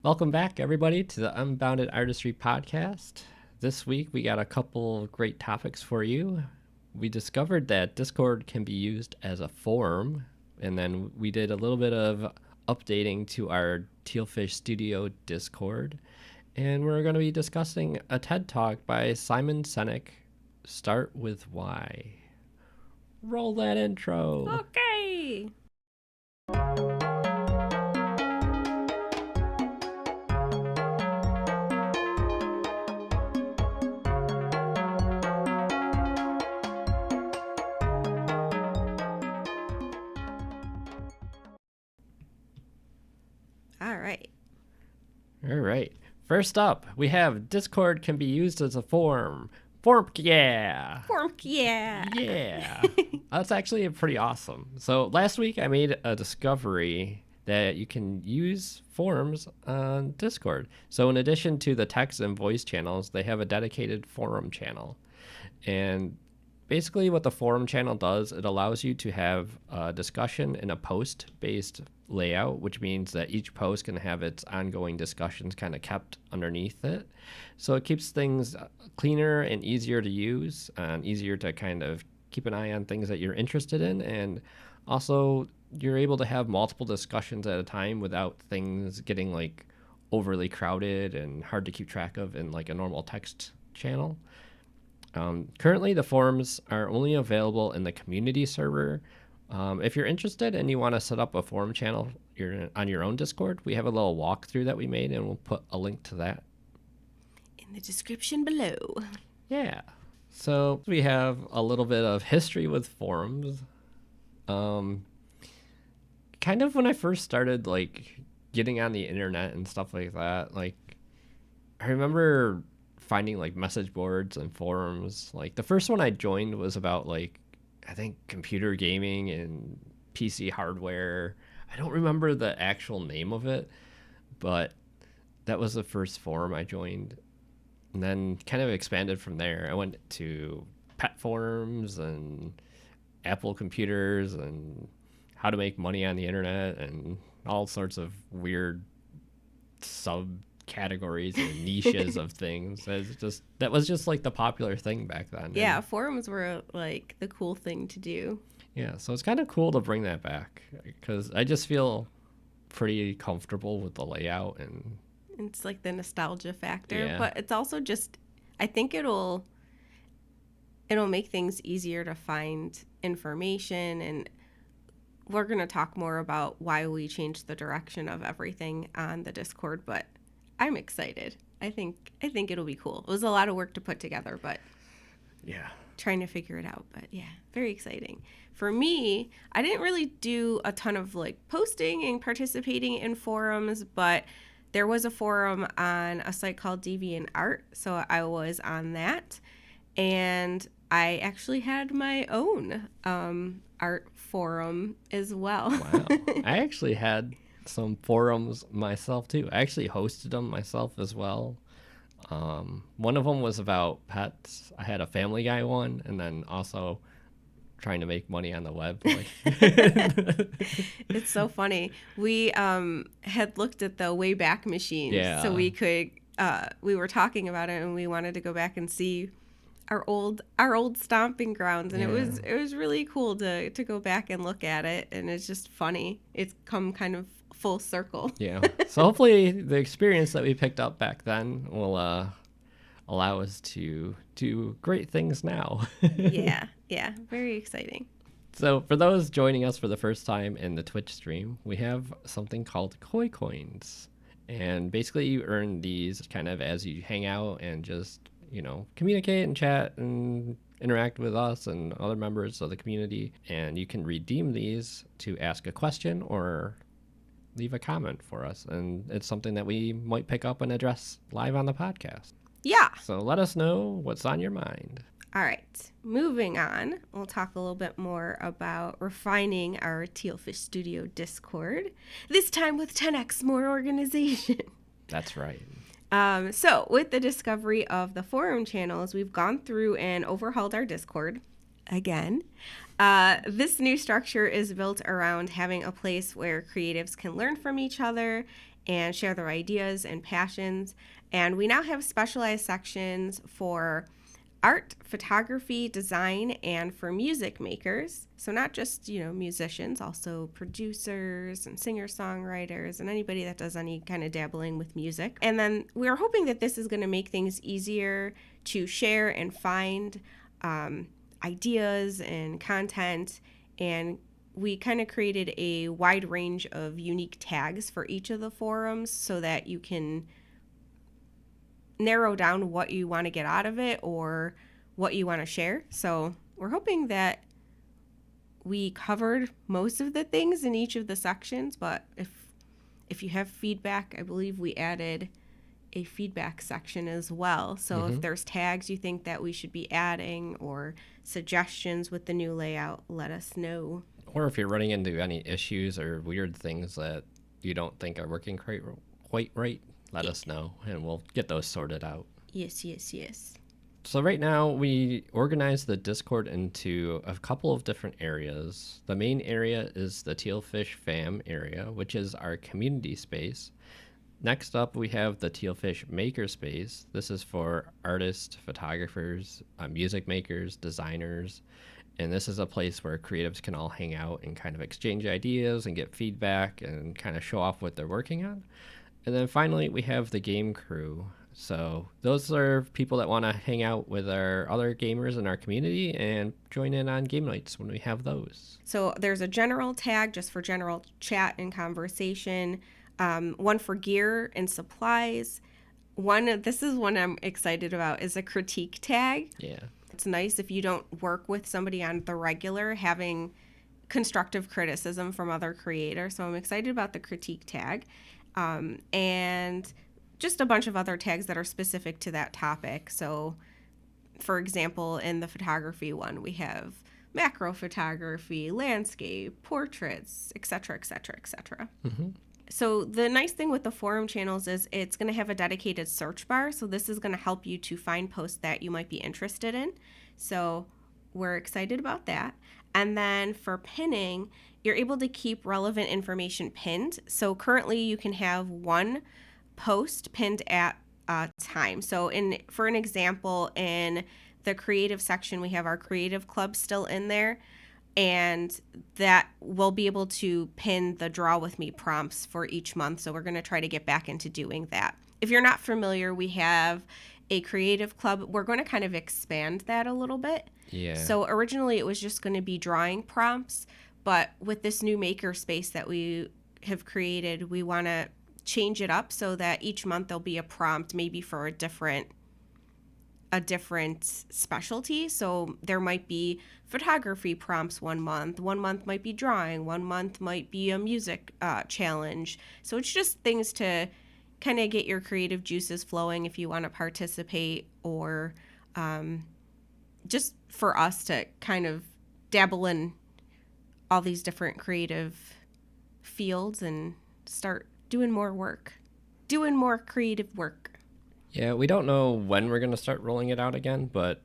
Welcome back, everybody, to the Unbounded Artistry podcast. This week, we got a couple great topics for you. We discovered that Discord can be used as a forum, and then we did a little bit of updating to our Tealfish Studio Discord, and we're going to be discussing a TED Talk by Simon Sinek, Start with Why. Roll that intro. Okay. All right. First up, we have Discord can be used as a forum. Yeah. Yeah. That's actually pretty awesome. So last week I made a discovery that you can use forums on Discord. So in addition to the text and voice channels, they have a dedicated forum channel. And basically what the forum channel does, it allows you to have a discussion in a post-based layout, which means that each post can have its ongoing discussions kind of kept underneath it. So it keeps things cleaner and easier to use and easier to kind of keep an eye on things that you're interested in. And also you're able to have multiple discussions at a time without things getting like overly crowded and hard to keep track of in like a normal text channel. Currently, the forums are only available in the community server. If you're interested and you want to set up a forum channel on your own Discord, we have a little walkthrough that we made, and we'll put a link to that in the description below. Yeah. So we have a little bit of history with forums. Kind of when I first started like getting on the internet and stuff like that, like I remember finding like message boards and forums. Like the first one I joined was about like I think computer gaming and PC hardware. I don't remember the actual name of it, but that was the first forum I joined, and then kind of expanded from there. I went to pet forums and Apple computers and how to make money on the internet and all sorts of weird subcategories and niches of things. That was just like the popular thing back then. Yeah, and forums were like the cool thing to do. Yeah, so it's kind of cool to bring that back because I just feel pretty comfortable with the layout, and it's like the nostalgia factor. Yeah. But it's also just, I think it'll make things easier to find information, and we're going to talk more about why we changed the direction of everything on the Discord, but I'm excited. I think it'll be cool. It was a lot of work to put together, but yeah, trying to figure it out. But yeah, very exciting. For me, I didn't really do a ton of like posting and participating in forums, but there was a forum on a site called DeviantArt, so I was on that, and I actually had my own art forum as well. Wow. I actually had some forums myself too. I actually hosted them myself as well. One of them was about pets. I had a Family Guy one, and then also trying to make money on the web. It's so funny. We had looked at the Wayback Machine, Yeah. so we could. We were talking about it, and we wanted to go back and see our old stomping grounds, and Yeah. it was really cool to go back and look at it, and it's just funny. It's come kind of full circle. Yeah. So hopefully the experience that we picked up back then will allow us to do great things now. Yeah, very exciting. So for those joining us for the first time in the Twitch stream, we have something called Koi Coins. And basically you earn these kind of as you hang out and just, communicate and chat and interact with us and other members of the community. And you can redeem these to ask a question or leave a comment for us. And it's something that we might pick up and address live on the podcast. Yeah. So let us know what's on your mind. All right, moving on, we'll talk a little bit more about refining our Tealfish Studio Discord, this time with 10x more organization. That's right. So with the discovery of the forum channels, we've gone through and overhauled our Discord again. This new structure is built around having a place where creatives can learn from each other and share their ideas and passions. And we now have specialized sections for art, photography, design, and for music makers. So not just, musicians, also producers and singer-songwriters and anybody that does any kind of dabbling with music. And then we're hoping that this is going to make things easier to share and find ideas and content. And we kind of created a wide range of unique tags for each of the forums so that you can narrow down what you want to get out of it or what you want to share. So we're hoping that we covered most of the things in each of the sections, but if you have feedback, I believe we added a feedback section as well. So if there's tags you think that we should be adding or suggestions with the new layout, let us know. Or if you're running into any issues or weird things that you don't think are working quite right, let us know, and we'll get those sorted out. Yes. So right now, we organize the Discord into a couple of different areas. The main area is the Tealfish Fam area, which is our community space. Next up, we have the Tealfish Makerspace. This is for artists, photographers, music makers, designers, and this is a place where creatives can all hang out and kind of exchange ideas and get feedback and kind of show off what they're working on. And then finally, we have the game crew. So those are people that want to hang out with our other gamers in our community and join in on game nights when we have those. So there's a general tag just for general chat and conversation, one for gear and supplies. This is one I'm excited about, is a critique tag. Yeah. It's nice if you don't work with somebody on the regular, having constructive criticism from other creators. So I'm excited about the critique tag. And just a bunch of other tags that are specific to that topic. So, for example, in the photography one, we have macro photography, landscape, portraits, etc., etc., etc. So the nice thing with the forum channels is it's going to have a dedicated search bar. So this is going to help you to find posts that you might be interested in. So we're excited about that. And then for pinning, you're able to keep relevant information pinned. So currently you can have one post pinned at a time. So for an example, in the creative section, we have our creative club still in there, and that we'll be able to pin the draw with me prompts for each month. So we're going to try to get back into doing that. If you're not familiar, we have a creative club. We're going to kind of expand that a little bit. Yeah. So originally it was just going to be drawing prompts, but with this new maker space that we have created, we want to change it up so that each month there'll be a prompt maybe for a different specialty. So there might be photography prompts one month might be drawing, one month might be a music challenge. So it's just things to kind of get your creative juices flowing if you want to participate, or just for us to kind of dabble in all these different creative fields and start doing more creative work. Yeah, we don't know when we're going to start rolling it out again, but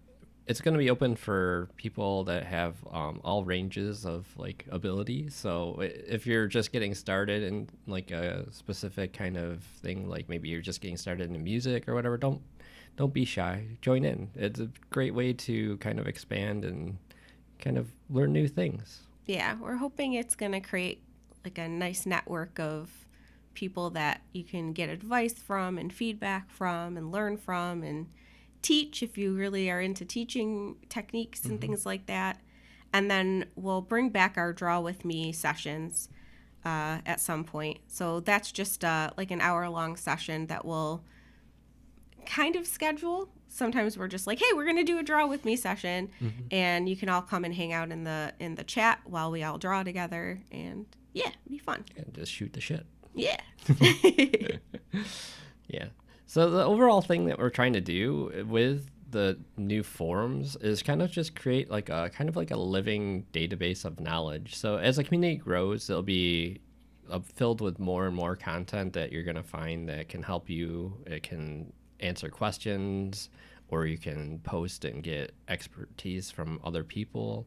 it's going to be open for people that have all ranges of like ability. So if you're just getting started in like a specific kind of thing, like maybe you're just getting started in music or whatever, don't be shy. Join in. It's a great way to kind of expand and kind of learn new things. Yeah, we're hoping it's going to create like a nice network of people that you can get advice from and feedback from and learn from and teach if you really are into teaching techniques and things like that. And then we'll bring back our Draw With Me sessions at some point. So that's just like an hour-long session that we'll kind of schedule. Sometimes we're just like, hey, we're going to do a Draw With Me session, and you can all come and hang out in the chat while we all draw together, and yeah, it'd be fun. And just shoot the shit. Yeah. Yeah. So the overall thing that we're trying to do with the new forums is kind of just create like a kind of like a living database of knowledge. So as the community grows, it'll be filled with more and more content that you're going to find that can help you. It can answer questions, or you can post and get expertise from other people.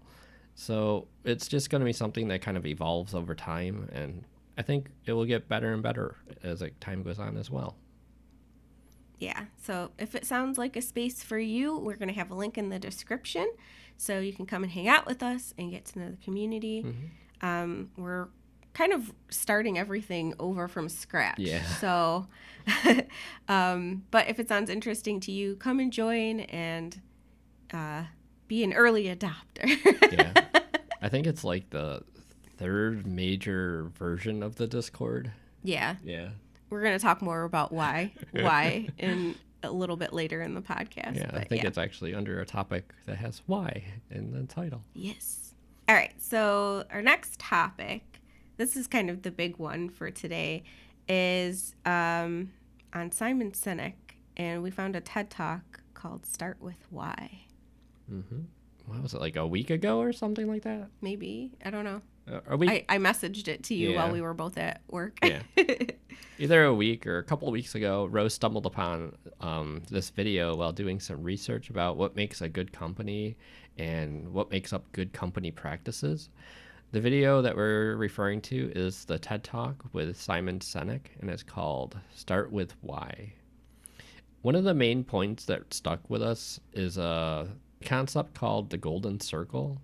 So it's just going to be something that kind of evolves over time, and I think it will get better and better as time goes on as well. Yeah, so if it sounds like a space for you, we're going to have a link in the description so you can come and hang out with us and get to know the community. We're kind of starting everything over from scratch. Yeah. So, but if it sounds interesting to you, come and join and be an early adopter. Yeah. I think it's like the third major version of the Discord. Yeah. Yeah. We're going to talk more about why in a little bit later in the podcast. Yeah, I think it's actually under a topic that has why in the title. Yes. All right. So our next topic, this is kind of the big one for today, is on Simon Sinek. And we found a TED Talk called Start With Why. What was it, like a week ago or something like that? Maybe. I don't know. I messaged it to you while we were both at work. Yeah. Either a week or a couple of weeks ago, Rose stumbled upon this video while doing some research about what makes a good company and what makes up good company practices. The video that we're referring to is the TED Talk with Simon Sinek, and it's called Start With Why. One of the main points that stuck with us is a concept called the golden circle.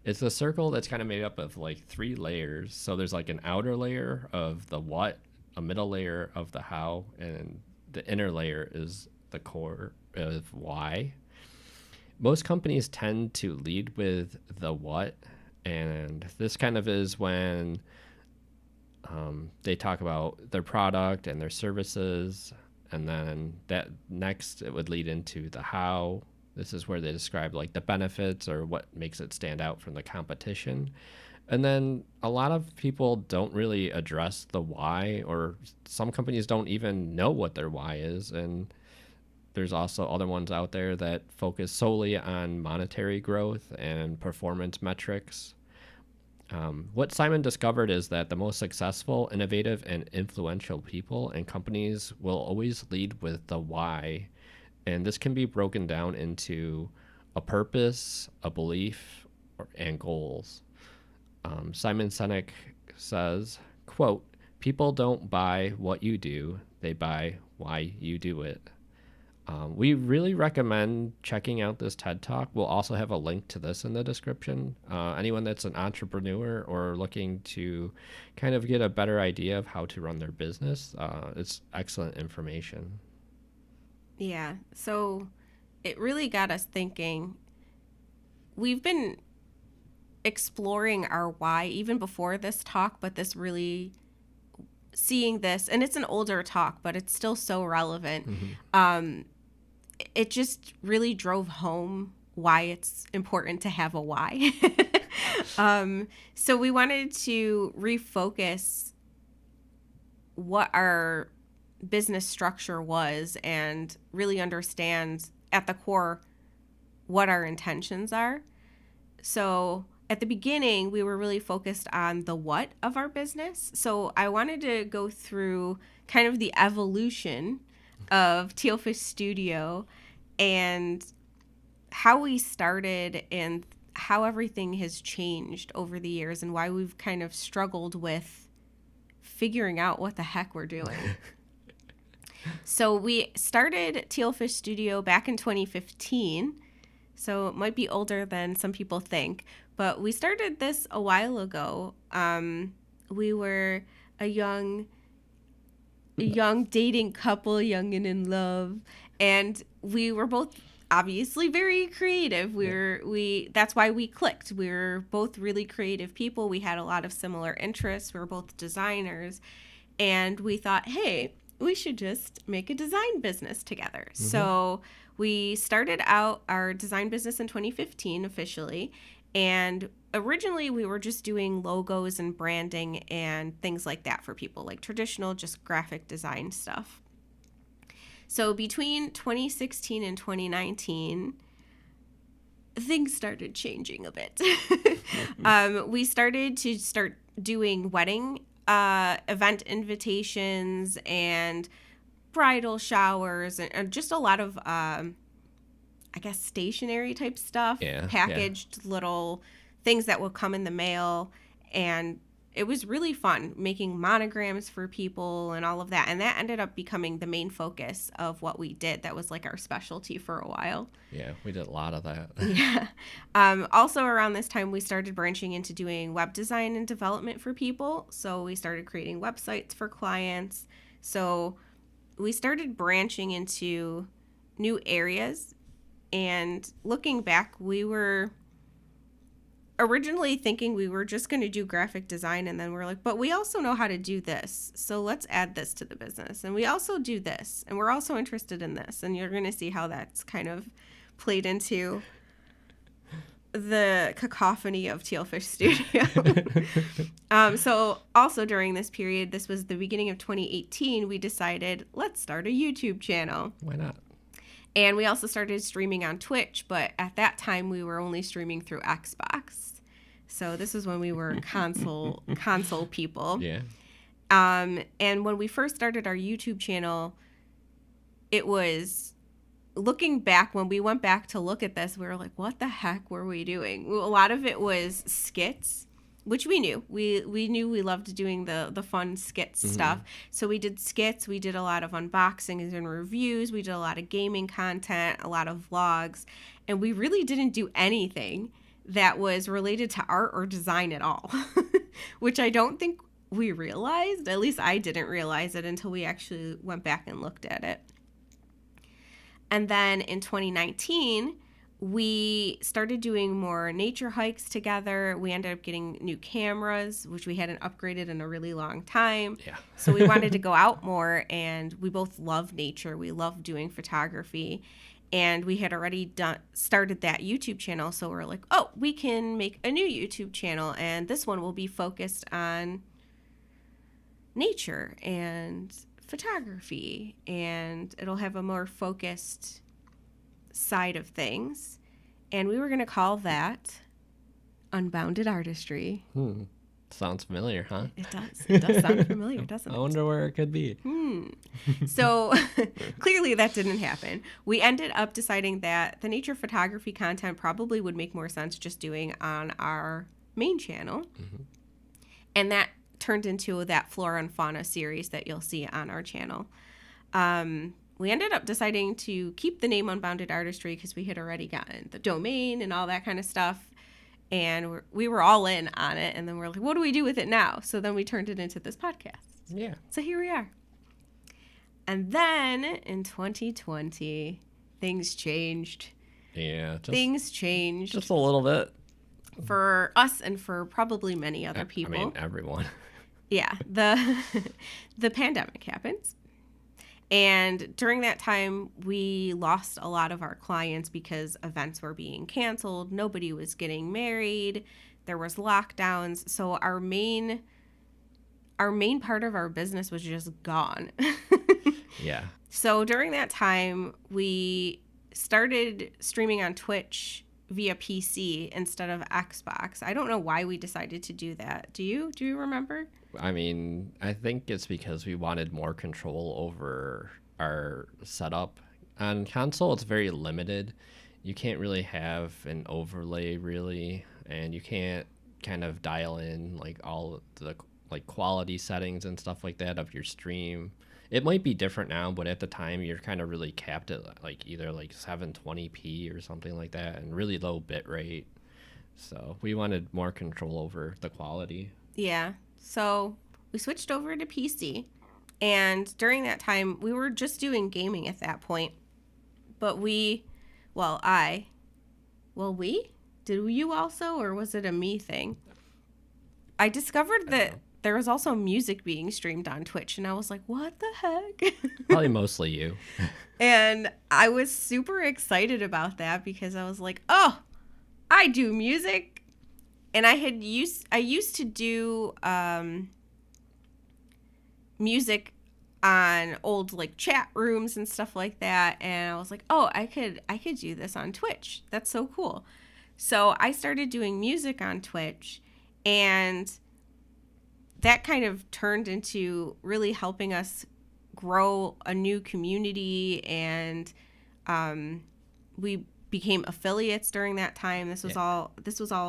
It's a circle that's kind of made up of like 3 layers. So there's like an outer layer of the what, a middle layer of the how, and the inner layer is the core of why. Most companies tend to lead with the what, and this kind of is when they talk about their product and their services, and then that next it would lead into the how. This is where they describe like the benefits or what makes it stand out from the competition. And then a lot of people don't really address the why, or some companies don't even know what their why is. And there's also other ones out there that focus solely on monetary growth and performance metrics. What Simon discovered is that the most successful, innovative, and influential people and companies will always lead with the why. And this can be broken down into a purpose, a belief, and goals. Simon Sinek says, quote, "People don't buy what you do, they buy why you do it." We really recommend checking out this TED Talk. We'll also have a link to this in the description. Anyone that's an entrepreneur or looking to kind of get a better idea of how to run their business, it's excellent information. Yeah, so it really got us thinking. We've been exploring our why even before this talk, but this really, seeing this, and it's an older talk, but it's still so relevant. It just really drove home why it's important to have a why. So we wanted to refocus what our business structure was and really understand at the core what our intentions are. So at the beginning, we were really focused on the what of our business. So I wanted to go through kind of the evolution of Tealfish Studio and how we started and how everything has changed over the years and why we've kind of struggled with figuring out what the heck we're doing. So we started Tealfish Studio back in 2015. So it might be older than some people think, but we started this a while ago. We were a young dating couple, young and in love, and we were both obviously very creative. That's why we clicked. We were both really creative people. We had a lot of similar interests. We were both designers, and we thought, hey, we should just make a design business together. So we started out our design business in 2015 officially, and originally we were just doing logos and branding and things like that for people, like traditional just graphic design stuff. So between 2016 and 2019, things started changing a bit. We started doing wedding event invitations and bridal showers and just a lot of stationery type stuff, packaged little things that will come in the mail. And it was really fun making monograms for people and all of that. And that ended up becoming the main focus of what we did. That was like our specialty for a while. Yeah, we did a lot of that. Yeah. Also around this time, we started branching into doing web design and development for people. So we started creating websites for clients. So we started branching into new areas. And looking back, we were originally thinking we were just going to do graphic design, and then we're like, but we also know how to do this, so let's add this to the business. And we also do this, and we're also interested in this, and you're going to see how that's kind of played into the cacophony of Tealfish Studio. So also during this period, this was the beginning of 2018, we decided, let's start a YouTube channel. Why not? And we also started streaming on Twitch, but at that time we were only streaming through Xbox. So this was when we were console people. Yeah. And when we first started our YouTube channel, it was, looking back, when we went back to look at this, we were like, what the heck were we doing? A lot of it was skits, which we knew. We knew we loved doing the fun skits stuff. So we did skits. We did a lot of unboxings and reviews. We did a lot of gaming content, a lot of vlogs. And we really didn't do anything that was related to art or design at all, which I don't think we realized. At least I didn't realize it until we actually went back and looked at it. And then in 2019, we started doing more nature hikes together. We ended up getting new cameras, which we hadn't upgraded in a really long time. Yeah. So we wanted to go out more, and we both love nature. We love doing photography. And we had already started that YouTube channel. So we're like, oh, we can make a new YouTube channel. And this one will be focused on nature and photography. And it'll have a more focused side of things. And we were going to call that Unbounded Artistry. Sounds familiar, huh? It does. It does sound familiar, doesn't it? I wonder where it could be. So clearly that didn't happen. We ended up deciding that the nature photography content probably would make more sense just doing on our main channel. And that turned into that flora and fauna series that you'll see on our channel. We ended up deciding to keep the name Unbounded Artistry because we had already gotten the domain and all that kind of stuff. And we were all in on it. And then we're like, what do we do with it now? So then we turned it into this podcast. Yeah. So here we are. And then in 2020, things changed. Yeah. Things changed. Just a little bit. For us and for probably many other people. I mean, everyone. Yeah. The pandemic happens. And during that time, we lost a lot of our clients because events were being canceled. Nobody was getting married. There was lockdowns. So our main part of our business was just gone. Yeah. So during that time, we started streaming on Twitch via PC instead of Xbox. I don't know why we decided to do that. Do you remember? I mean, I think it's because we wanted more control over our setup. On console, it's very limited. You can't really have an overlay, really, and you can't kind of dial in like all the like quality settings and stuff like that of your stream. It might be different now, but at the time, you're kind of really capped at like either like 720p or something like that, and really low bit rate. So we wanted more control over the quality. Yeah. So we switched over to PC, and during that time, we were just doing gaming at that point. But did you also, or was it a me thing? I discovered that there was also music being streamed on Twitch, and I was like, what the heck? Probably mostly you. And I was super excited about that because I was like, oh, I do music. And I used to do music on old like chat rooms and stuff like that, and I was like, oh, I could do this on Twitch. That's so cool. So I started doing music on Twitch, and that kind of turned into really helping us grow a new community, and we became affiliates during that time. This was all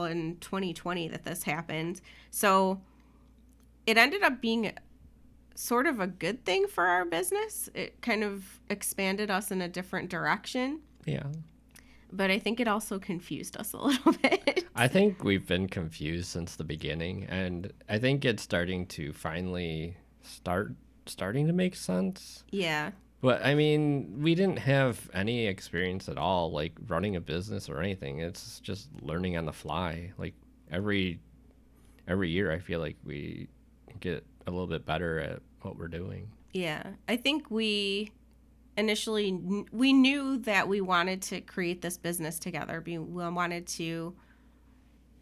in 2020 that this happened. So it ended up being sort of a good thing for our business. It kind of expanded us in a different direction. Yeah. But I think it also confused us a little bit. I think we've been confused since the beginning, and I think it's starting to finally starting to make sense. Yeah. But I mean, we didn't have any experience at all, like running a business or anything. It's just learning on the fly. Like every year, I feel like we get a little bit better at what we're doing. Yeah. I think we knew that we wanted to create this business together. We wanted to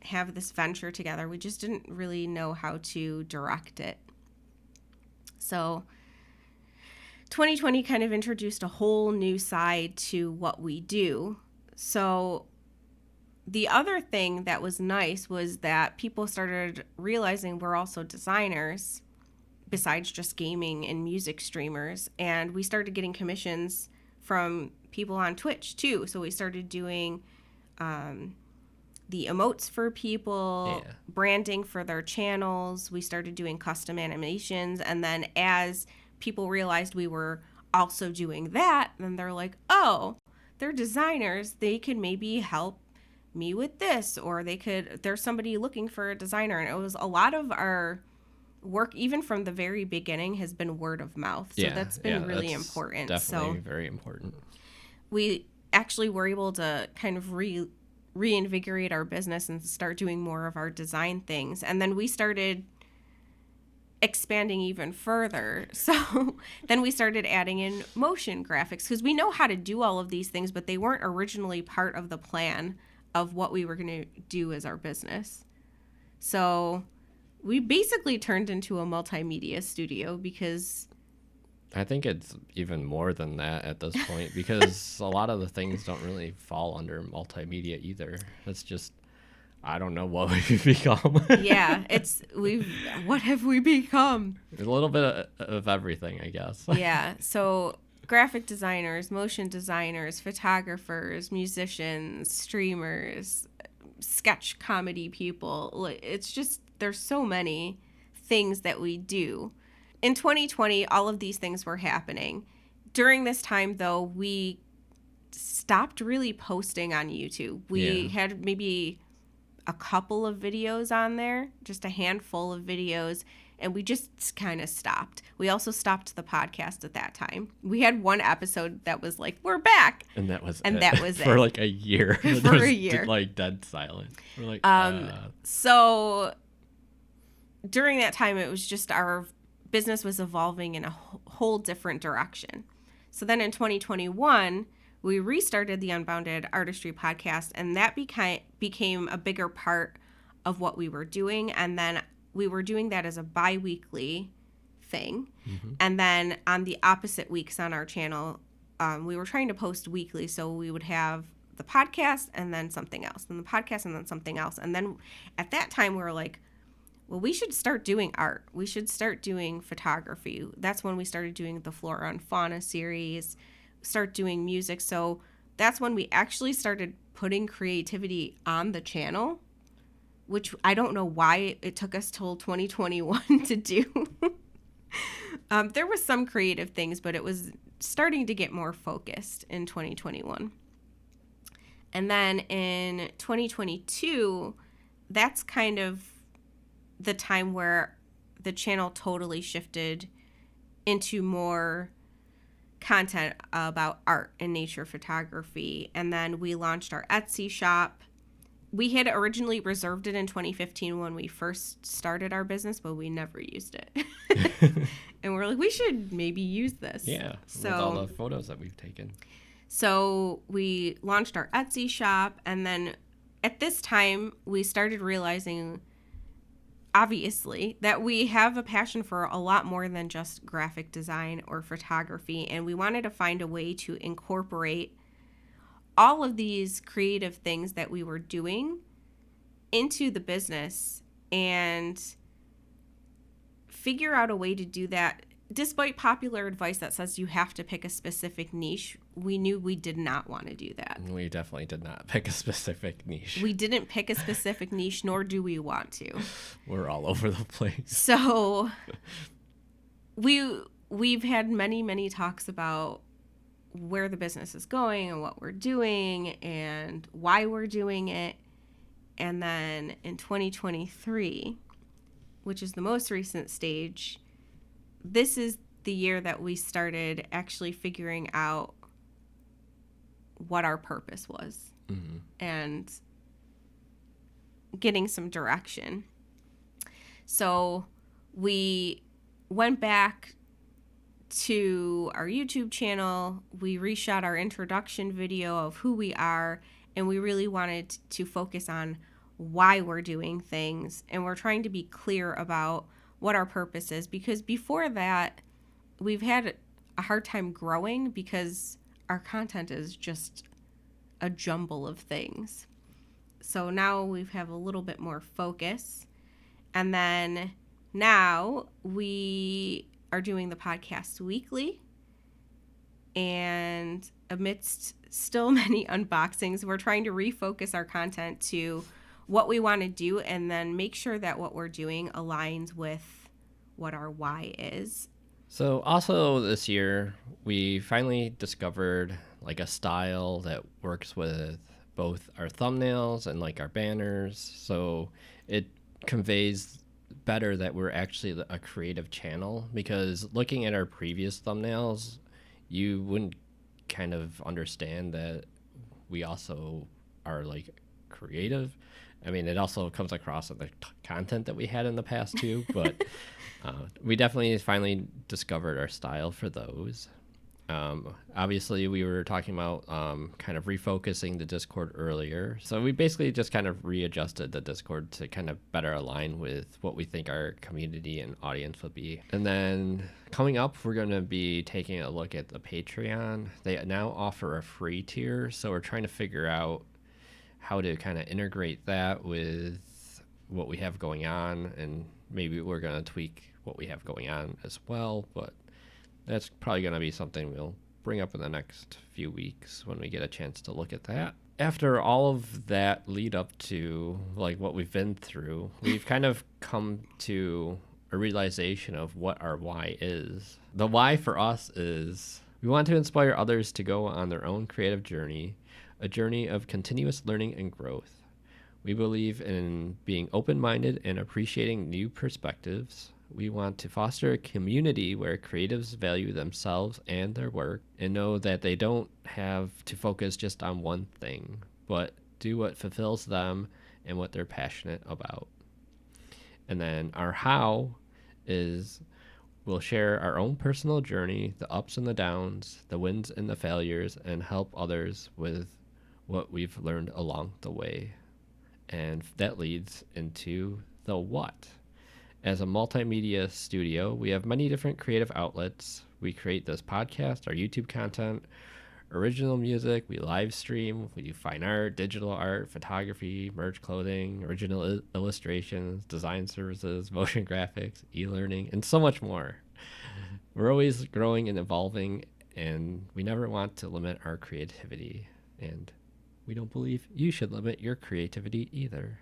have this venture together. We just didn't really know how to direct it. So 2020 kind of introduced a whole new side to what we do. So the other thing that was nice was that people started realizing we're also designers besides just gaming and music streamers. And we started getting commissions from people on Twitch too. So we started doing the emotes for people, branding for their channels. We started doing custom animations. And then as people realized we were also doing that, then they're like, oh, they're designers. They could maybe help me with this, or there's somebody looking for a designer. And it was a lot of our work, even from the very beginning, has been word of mouth. So that's been really important. Definitely very important. We actually were able to kind of reinvigorate our business and start doing more of our design things. And then we started expanding even further. So then we started adding in motion graphics, because we know how to do all of these things, but they weren't originally part of the plan of what we were going to do as our business. So we basically turned into a multimedia studio, because I think it's even more than that at this point, because a lot of the things don't really fall under multimedia either. It's just, I don't know what we've become. Yeah, what have we become? A little bit of everything, I guess. Yeah, so graphic designers, motion designers, photographers, musicians, streamers, sketch comedy people. It's just, there's so many things that we do. In 2020, all of these things were happening. During this time, though, we stopped really posting on YouTube. We had maybe a couple of videos on there, just a handful of videos, and we just kind of stopped. We also stopped the podcast at that time. We had one episode that was like, we're back. And that was it. For like a year. For a year. Like dead silent. We're like, So during that time, it was just our business was evolving in a whole different direction. So then in 2021, we restarted the Unbounded Artistry podcast, and that became a bigger part of what we were doing. And then we were doing that as a bi-weekly thing. Mm-hmm. And then on the opposite weeks on our channel, we were trying to post weekly. So we would have the podcast and then something else, then the podcast and then something else. And then at that time, we were like, well, we should start doing art. We should start doing photography. That's when we started doing the Flora and Fauna series, start doing music. So that's when we actually started putting creativity on the channel, which I don't know why it took us till 2021 to do. There was some creative things, but it was starting to get more focused in 2021. And then in 2022, that's kind of the time where the channel totally shifted into more content about art and nature photography. And then we launched our Etsy shop. We had originally reserved it in 2015 when we first started our business, but we never used it. And we're like, we should maybe use this. Yeah, with all the photos that we've taken. So we launched our Etsy shop, and then at this time, we started realizing, obviously, that we have a passion for a lot more than just graphic design or photography, and we wanted to find a way to incorporate all of these creative things that we were doing into the business and figure out a way to do that despite popular advice that says you have to pick a specific niche, we knew we did not want to do that. We definitely did not pick a specific niche. We didn't pick a specific niche, nor do we want to. We're all over the place. So we've had many talks about where the business is going and what we're doing and why we're doing it. And then in 2023, which is the most recent stage, this is the year that we started actually figuring out what our purpose was and getting some direction. So we went back to our YouTube channel. We reshot our introduction video of who we are, and we really wanted to focus on why we're doing things. And we're trying to be clear about what our purpose is, because before that, we've had a hard time growing because our content is just a jumble of things. So now we have a little bit more focus. And then now we are doing the podcast weekly. And amidst still many unboxings, we're trying to refocus our content to what we want to do and then make sure that what we're doing aligns with what our why is. So also this year, we finally discovered like a style that works with both our thumbnails and like our banners. So it conveys better that we're actually a creative channel, because looking at our previous thumbnails, you wouldn't kind of understand that we also are like creative. I mean, it also comes across in the content that we had in the past too, but we definitely finally discovered our style for those. Obviously, we were talking about kind of refocusing the Discord earlier. So we basically just kind of readjusted the Discord to kind of better align with what we think our community and audience would be. And then coming up, we're going to be taking a look at the Patreon. They now offer a free tier, so we're trying to figure out how to kind of integrate that with what we have going on, and maybe we're going to tweak what we have going on as well, but that's probably going to be something we'll bring up in the next few weeks when we get a chance to look at that. After all of that lead up to like what we've been through, we've kind of come to a realization of what our why is. The why for us is we want to inspire others to go on their own creative journey, a journey of continuous learning and growth. We believe in being open-minded and appreciating new perspectives. We want to foster a community where creatives value themselves and their work and know that they don't have to focus just on one thing, but do what fulfills them and what they're passionate about. And then our how is we'll share our own personal journey, the ups and the downs, the wins and the failures, and help others with what we've learned along the way. And that leads into the what. As a multimedia studio, we have many different creative outlets. We create this podcast, our YouTube content, original music, we live stream, we do fine art, digital art, photography, merch clothing, original illustrations, design services, motion graphics, e-learning, and so much more. We're always growing and evolving, and we never want to limit our creativity. And we don't believe you should limit your creativity either.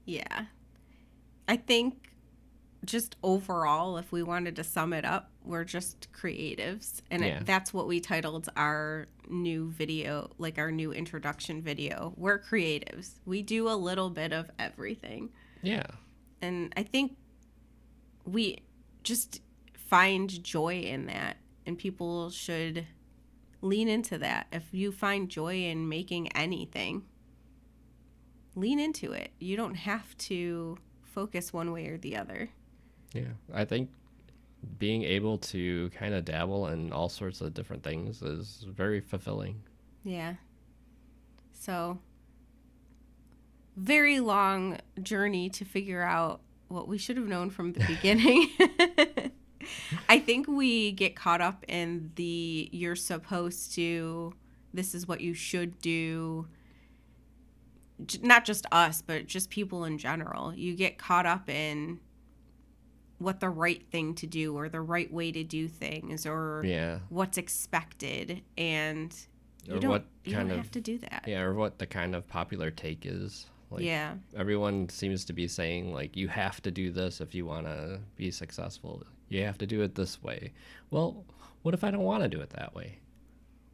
Yeah. I think just overall, if we wanted to sum it up, we're just creatives. And that's what we titled our new video, like our new introduction video. We're creatives. We do a little bit of everything. Yeah. And I think we just find joy in that. And people should lean into that. If you find joy in making anything, lean into it. You don't have to focus one way or the other. Yeah, I think being able to kind of dabble in all sorts of different things is very fulfilling. Yeah. So, very long journey to figure out what we should have known from the beginning. I think we get caught up in the you're supposed to, this is what you should do. Not just us, but just people in general. You get caught up in what the right thing to do or the right way to do things or what's expected, and you don't have to do that. Yeah, or what the kind of popular take is. Like, everyone seems to be saying, like, you have to do this if you want to be successful. You have to do it this way. Well, what if I don't want to do it that way?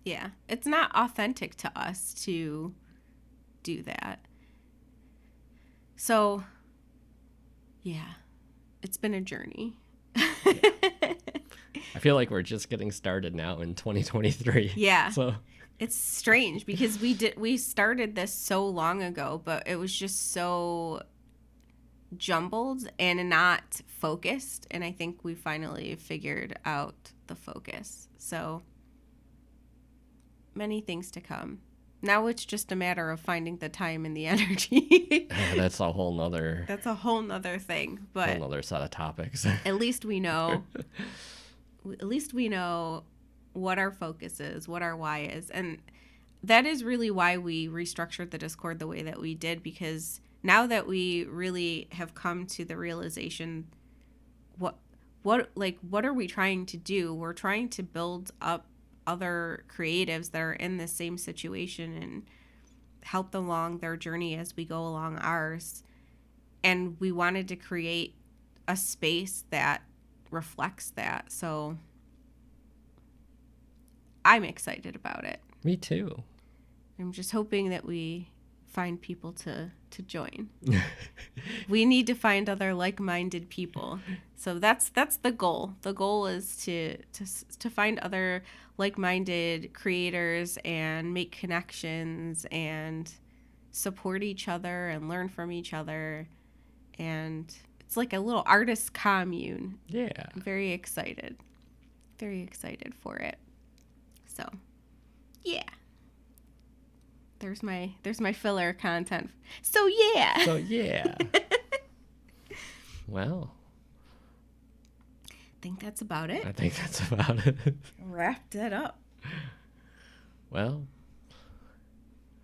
Yeah, it's not authentic to us to do that. So, yeah, it's been a journey. I feel like we're just getting started now in 2023. Yeah. So it's strange because we started this so long ago, but it was just so jumbled and not focused, and I think we finally figured out the focus. So many things to come. Now it's just a matter of finding the time and the energy. That's a whole nother thing, but whole nother set of topics. At least we know what our focus is, what our why is. And that is really why we restructured the Discord the way that we did, because now that we really have come to the realization, what are we trying to do? We're trying to build up other creatives that are in the same situation and help them along their journey as we go along ours. And we wanted to create a space that reflects that. So I'm excited about it. Me too. I'm just hoping that we find people to join. We need to find other like-minded people. So that's the goal. The goal is to find other like-minded creators and make connections and support each other and learn from each other. And it's like a little artist commune. Yeah. I'm very excited. Very excited for it. So, yeah. There's my filler content. So yeah. Well, I think that's about it. Wrapped it up. Well,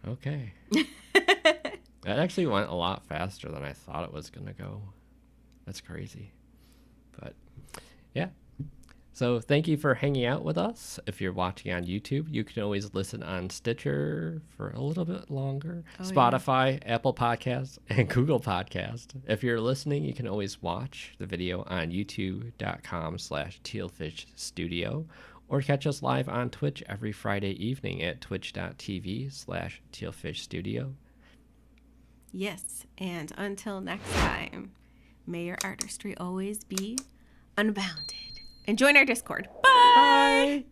okay. That actually went a lot faster than I thought it was going to go. That's crazy. But yeah. So thank you for hanging out with us. If you're watching on YouTube, you can always listen on Stitcher for a little bit longer. Spotify, Apple Podcasts, and Google Podcast. If you're listening, you can always watch the video on youtube.com/tealfishstudio or catch us live on Twitch every Friday evening at twitch.tv/tealfishstudio. Yes, and until next time, may your artistry always be unbounded. And join our Discord. Bye!